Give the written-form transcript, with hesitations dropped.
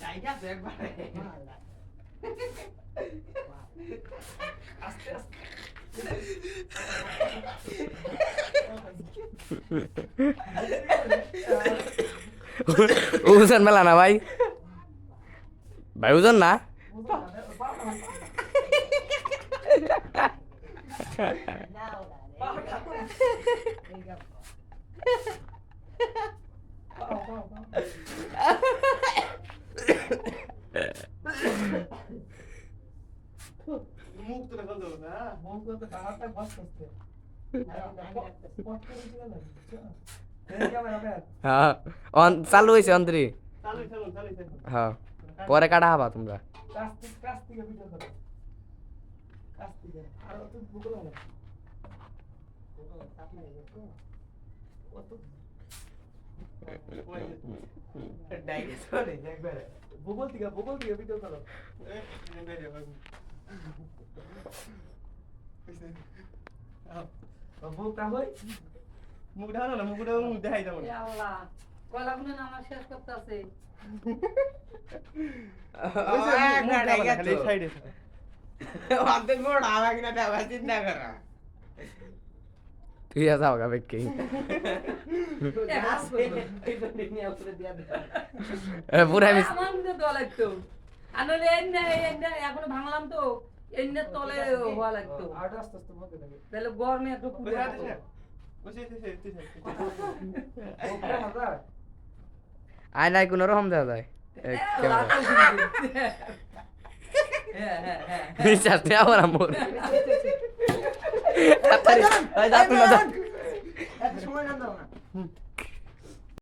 জায়গা তো একবারে আস্তে আস্তে ওজন মেলা না ভাই ভাই ওজন না মুখ তো দেখা যাবে না মুখ তো কাহাটা বাস করতে হ্যাঁ চালু হয়েছে অন্তরি চালু চালু চালু হ্যাঁ পরে কাটা হবা তোমরা কাছ থেকে ভিডিও করো কাছ থেকে আর অত বুকল না ভূগোল থেকে ভিডিও করো মুখটা হই মুখটা না মুখটা মুখ দেখাই যাবো এ আল্লাহ কয়লাগুলো নামাজ শেষ করতেছে সাইডে অর্ধেক বড় আমার কিনা দেওয়া চিন্তা করা তুই যাও গা বেকি পুরা মিস আমার মধ্যে দল লাগতো আনলে এন্না এখনো ভাঙলাম তো এন্না তলে হওয়া লাগতো আর আস্তে আস্তে মুখে লাগে তাহলে গরমে একটু পুরো আয় নাই কোনো রকম দেওয়া যায় বিশ্বাস নেই আমার মোর